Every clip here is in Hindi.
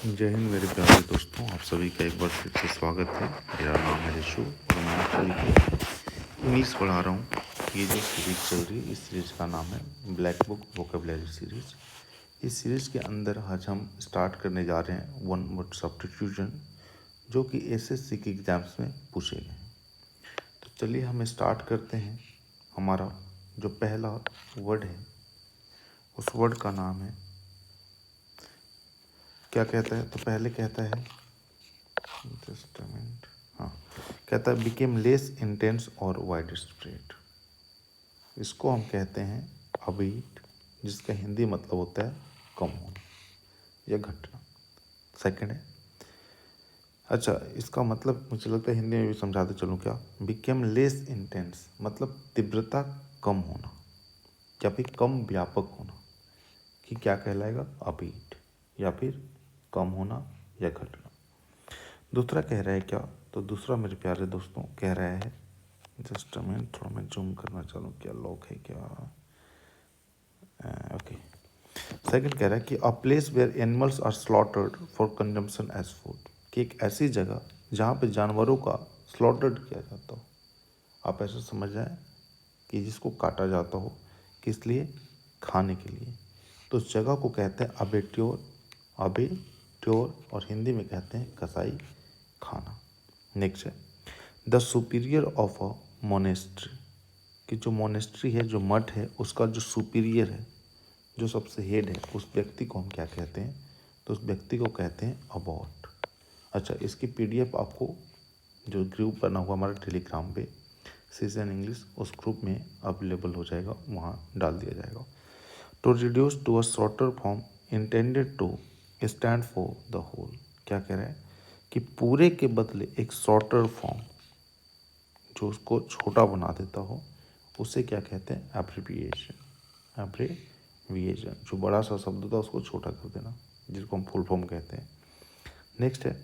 जय हिंद मेरे प्यारे दोस्तों, आप सभी का एक बार फिर से स्वागत है। मेरा नाम है रिशु और मैं आप सभी को इंग्लिश पढ़ा रहा हूँ। ये जो सीरीज चल रही है, इस सीरीज का नाम है ब्लैक बुक वोकेबलरी सीरीज। इस सीरीज के अंदर आज हम स्टार्ट करने जा रहे हैं वन वर्ड सब्स्टिट्यूशन, जो कि एसएससी के एग्जाम्स में पूछे गए हैं। तो चलिए हम स्टार्ट करते हैं। हमारा जो पहला वर्ड है, उस वर्ड का नाम है, क्या कहता है, तो पहले कहता है जस्ट अ मिनट, हाँ, कहता है बिकेम लेस इंटेंस और वाइड स्प्रेड। इसको हम कहते हैं अबीट, जिसका हिंदी मतलब होता है कम होना या घटना। सेकंड है, अच्छा, इसका मतलब मुझे लगता है हिंदी में भी समझाते चलूँ क्या। बिकेम लेस इंटेंस मतलब तीव्रता कम होना या फिर कम व्यापक होना, कि क्या कहलाएगा, अबीट या फिर कम होना या घटना। दूसरा कह रहा है क्या, तो दूसरा मेरे प्यारे दोस्तों कह रहा है, जस्ट अ मिनट, थोड़ा मैं जूम करना चाहूँ, क्या लॉक है क्या, ओके। सेकंड कह रहा है कि a place where animals are slaughtered for consumption as food, कि एक ऐसी जगह जहाँ पे जानवरों का स्लॉटर्ड किया जाता हो। आप ऐसा समझ जाए कि जिसको काटा जाता हो, किस लिए, खाने के लिए। तो उस जगह को कहते हैं अबेट्योर, अबेट्योर, और हिंदी में कहते हैं कसाई खाना। नेक्स्ट है the superior of a monastery, कि जो मोनेस्ट्री है, जो मठ है, उसका जो सुपीरियर है, जो सबसे हेड है, उस व्यक्ति को हम क्या कहते हैं, तो उस व्यक्ति को कहते हैं अबॉट। अच्छा, इसकी पीडीएफ आपको जो ग्रुप बना हुआ हमारा टेलीग्राम पे, सीजन इंग्लिश, उस ग्रुप में अवेलेबल हो जाएगा, वहाँ डाल दिया जाएगा। To reduce to a shorter form intended to stand for the whole, क्या कह रहा है कि पूरे के बदले एक शॉर्टर फॉर्म जो उसको छोटा बना देता हो, उसे क्या कहते हैं, एब्रिविएशन। एब्रिविएशन, जो बड़ा सा शब्द होता है उसको छोटा कर देना, जिसको हम फुल फॉर्म कहते हैं। नेक्स्ट है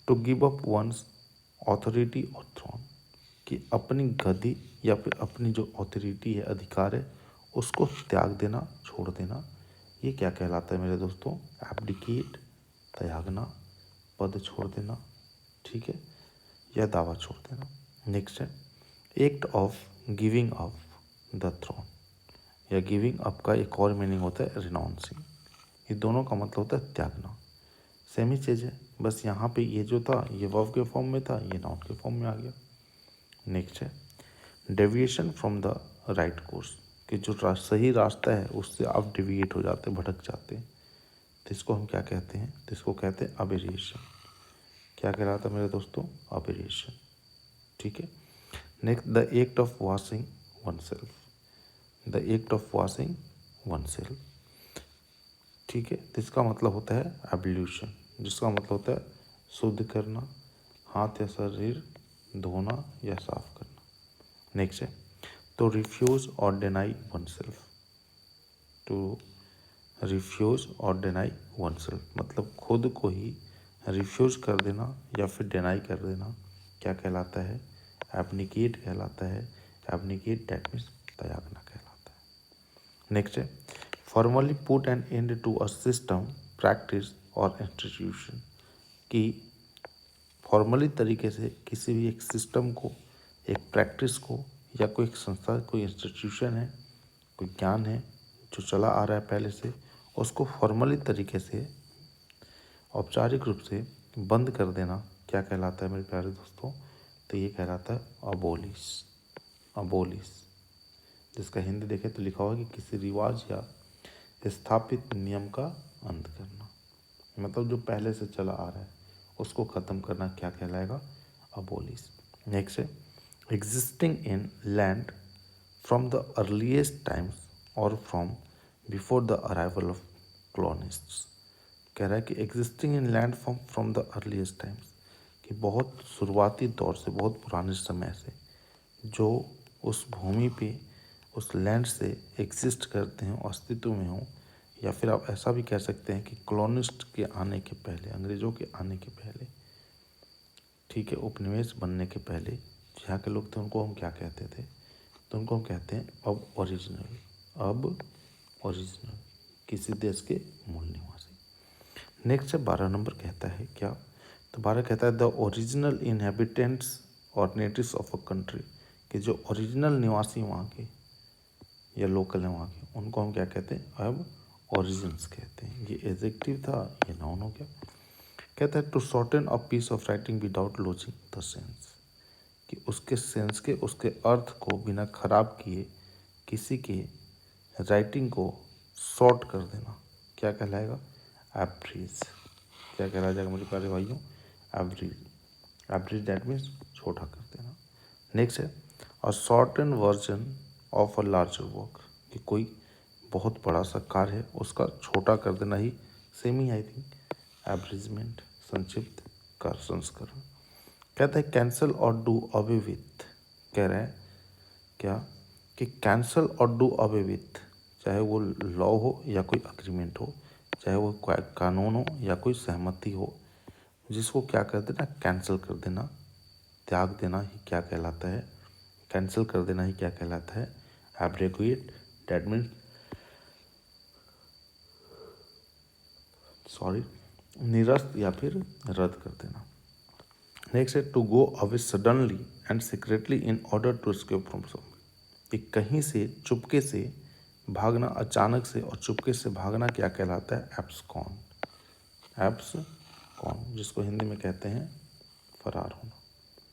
to give up one's authority और थ्रोन, कि अपनी गद्दी या फिर अपनी जो ऑथोरिटी है, अधिकार है, उसको त्याग देना, छोड़ देना। ये क्या कहलाता है मेरे दोस्तों, एब्डिकेट, त्यागना, पद छोड़ देना, ठीक है, या दावा छोड़ देना। नेक्स्ट है act of giving up the throne, या गिविंग अप का एक और मीनिंग होता है रिनाउंसिंग। ये दोनों का मतलब होता है त्यागना, सेम ही चीज़ है, बस यहाँ पे ये जो था ये वर्ब के फॉर्म में था, ये नाउन के फॉर्म में आ गया। नेक्स्ट है deviation from the right course, कि जो सही रास्ता है उससे आप डिविएट हो जाते, भटक जाते हैं, तो इसको हम क्या कहते हैं, तो इसको कहते हैं अबेरिएशन। क्या कह रहा था मेरे दोस्तों, अबेरिएशन, ठीक है। Next the act of washing one self, the act of washing one self, ठीक है, तो इसका मतलब होता है एब्ल्यूशन, जिसका मतलब होता है शुद्ध करना, हाथ या शरीर धोना या साफ करना। नेक्स्ट है तो रिफ्यूज़ और deny oneself, to refuse और डिनाई वन सेल्फ मतलब खुद को ही रिफ्यूज़ कर देना या फिर डिनाई कर देना, क्या कहलाता है, एब्निकेट कहलाता है। एब्निकेट दैट मीन्स त्यागना कहलाता है। नेक्स्ट है formally put an end to a system, practice और इंस्टीट्यूशन, कि फॉर्मली तरीके से किसी भी एक सिस्टम को, एक प्रैक्टिस को, या कोई एक संस्था, कोई इंस्टीट्यूशन है, कोई ज्ञान है जो चला आ रहा है पहले से, उसको फॉर्मली तरीके से, औपचारिक रूप से बंद कर देना, क्या कहलाता है मेरे प्यारे दोस्तों, तो ये कहलाता है अबोलिश। अबोलिश, जिसका हिंदी देखें तो लिखा होगा कि किसी रिवाज या स्थापित नियम का अंत करना, मतलब जो पहले से चला आ रहा है उसको ख़त्म करना, क्या कहलाएगा, अबोलिश। नेक्स्ट है existing in land from the earliest times और from before the arrival of colonists, कह रहा है कि existing in land from the earliest times, कि बहुत शुरुआती दौर से, बहुत पुराने समय से जो उस भूमि पे, उस लैंड से एग्जिस्ट करते हैं, अस्तित्व में हों, या फिर आप ऐसा भी कह सकते हैं कि कॉलोनिस्ट के आने के पहले, अंग्रेज़ों के आने के पहले, ठीक है, उपनिवेश बनने के पहले यहाँ के लोग थे, उनको हम क्या कहते थे, तो उनको हम कहते हैं अब ओरिजिनल, अब ओरिजिनल, किसी देश के मूल निवासी। नेक्स्ट है 12 नंबर कहता है क्या, तो 12 कहता है द ओरिजिनल इनहेबिटेंट्स और नेटिव्स ऑफ अ कंट्री, कि जो ओरिजिनल निवासी वहाँ के या लोकल है वहाँ के, उनको हम क्या कहते हैं, अब ओरिजिन्स कहते हैं। ये एडजेक्टिव था, ये नाउन हो गया। कहता है to shorten a piece of writing without losing the sense, कि उसके सेंस के, उसके अर्थ को बिना खराब किए किसी के राइटिंग को शॉर्ट कर देना क्या कहलाएगा, एब्रीज। क्या कहलाया जाएगा मुझे प्यारे भाइयों, एब्रीज। एब्रीज दैट मीन्स छोटा कर देना। नेक्स्ट है a shorten version of a larger work, कि कोई बहुत बड़ा सा कार्य है उसका छोटा कर देना ही सेम ही आई थिंक एब्रिजमेंट, संक्षिप्त कर संस्करण। कहता है कैंसल और डू अवे विथ, कह रहे हैं क्या कि कैंसल और डू अवे विथ, चाहे वो लॉ हो या कोई अग्रीमेंट हो, चाहे वो कोई कानून हो या कोई सहमति हो, जिसको क्या कर देना, कैंसिल कर देना, त्याग देना ही क्या कहलाता है, कैंसिल कर देना ही क्या कहलाता है, एब्रोगेट, दैट मीन्स निरस्त या फिर रद्द कर देना। नेक्स्ट है to go away suddenly and secretly in order to escape from some, कि कहीं से चुपके से भागना, अचानक से और चुपके से भागना क्या कहलाता है, एब्सकॉन। एब्सकॉन जिसको हिंदी में कहते हैं फरार होना।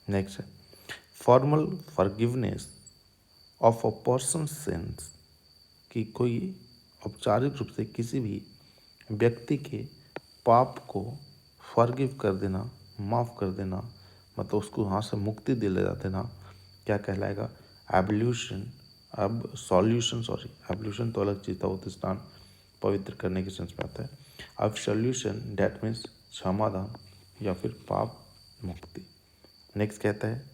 नेक्स्ट है formal forgiveness of a person since, कि कोई औपचारिक रूप से किसी भी व्यक्ति के पाप को फॉरगिव कर देना, माफ़ कर देना, मतलब उसको वहाँ से मुक्ति दिला देना, क्या कहलाएगा, एब्ल्यूशन। अब सॉल्यूशन, एब्ल्यूशन तो अलग चीज़ था, वो तो स्नान पवित्र करने के सेंस में आता है। अब सॉल्यूशन डैट मीन्स क्षमादान या फिर पाप मुक्ति। नेक्स्ट कहता है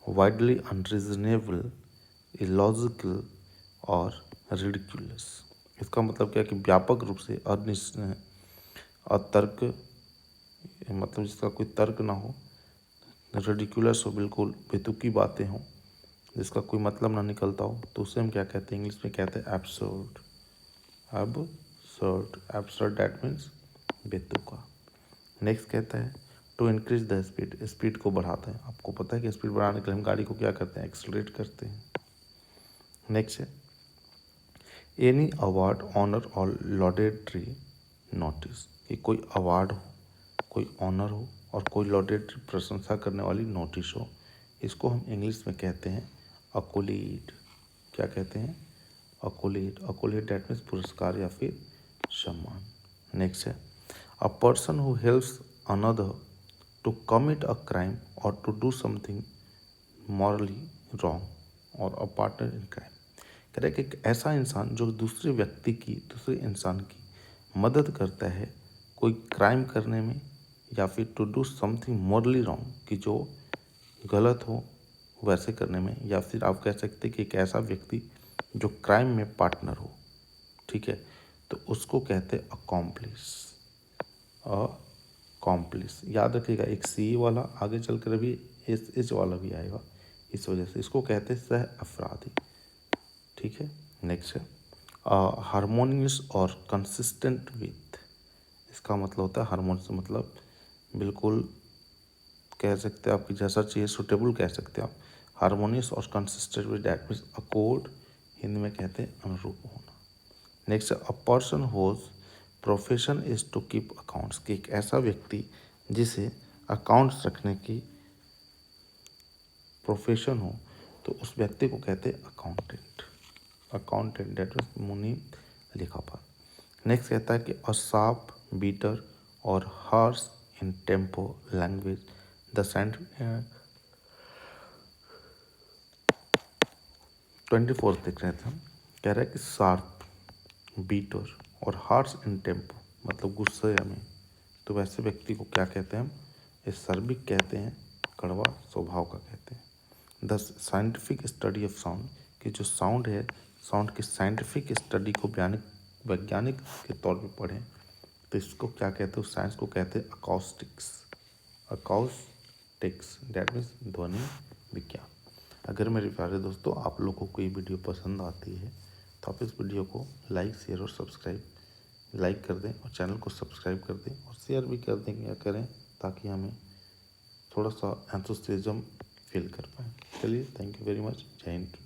वाइडली अनरीजनेबल, इलॉजिकल और रिडिकुलस, इसका मतलब क्या है कि व्यापक रूप से अतर्क, मतलब जिसका कोई तर्क ना हो, रिडिकुलस हो, बिल्कुल बेतुकी बातें हों, जिसका कोई मतलब ना निकलता हो, तो उसे हम क्या कहते हैं, इंग्लिश में कहते हैं एब्सर्ड। एब्सर्ड दैट मीन्स बेतुका। नेक्स्ट कहता है to increase the speed, speed को बढ़ाते हैं। आपको पता है कि स्पीड बढ़ाने के लिए हम गाड़ी को क्या करते हैं, एक्सलरेट करते हैं। नेक्स्ट है एनी अवार्ड, ऑनर और लॉडेटरी नोटिस, कि कोई अवार्ड हो, कोई ऑनर हो और कोई लॉडेटरी प्रशंसा करने वाली नोटिस हो, इसको हम इंग्लिश में कहते हैं अकोलीड। क्या कहते हैं, अकोलीड। अकोलीड दैट मीन्स पुरस्कार या फिर सम्मान। नेक्स्ट है a person who helps another to commit a crime और to do something morally wrong और अ पार्टनर इन क्राइम, कह रहे कि एक ऐसा इंसान जो दूसरे व्यक्ति की, दूसरे इंसान की मदद करता है कोई क्राइम करने में या फिर to do something morally wrong, कि जो गलत हो वैसे करने में, या फिर आप कह सकते कि एक ऐसा व्यक्ति जो क्राइम में पार्टनर हो, ठीक है, तो उसको कहते हैं अकॉम्प्लिस। अकॉम्प्लिस याद रखिएगा, एक सी वाला आगे चलकर अभी एच वाला भी आएगा, इस वजह से इसको कहते हैं सह अपराधी। ठीक है। नेक्स्ट है हारमोनियस और कंसिस्टेंट विथ, इसका मतलब होता है हारमोनियस मतलब बिल्कुल कह सकते हैं आपकी जैसा चाहिए, सुटेबल कह सकते हैं आप। हारमोनियस और consistent with that means accord, Hindi में कहते हैं अनुरूप होना। नेक्स्ट है a person whose profession is to keep accounts, कि एक ऐसा व्यक्ति जिसे अकाउंट्स रखने की प्रोफेशन हो, तो उस व्यक्ति को कहते हैं अकाउंटेंट। अकाउंटेंट दैट मीन्स मुनि लेखापाल। नेक्स्ट कहता है कि अ शार्प, बीटर और harsh in tempo language the सेंट 24 देख रहे थे हम। कह रहा है कि शार्प, बीटर और हार्श इन टेम्पो मतलब गुस्से में, तो वैसे व्यक्ति को क्या कहते हैं हम, सर्बिक कहते हैं, कड़वा स्वभाव का कहते हैं। The scientific study of sound, कि जो साउंड है, साउंड की साइंटिफिक स्टडी को वैज्ञानिक के तौर पे पढ़ें, तो इसको क्या कहते हैं, साइंस को कहते हैं अकॉस्टिक्स। अकॉस्टिक्स दैट मीन्स ध्वनि विज्ञान। अगर मेरे प्यारे दोस्तों आप लोगों को ये वीडियो पसंद आती है तो आप इस वीडियो को लाइक, शेयर और सब्सक्राइब लाइक कर दें और चैनल को सब्सक्राइब कर दें और शेयर भी कर दें या करें, ताकि हमें थोड़ा सा एंथुसियाज्म फील कर पाएँ। चलिए, थैंक यू वेरी मच। जय हिंद।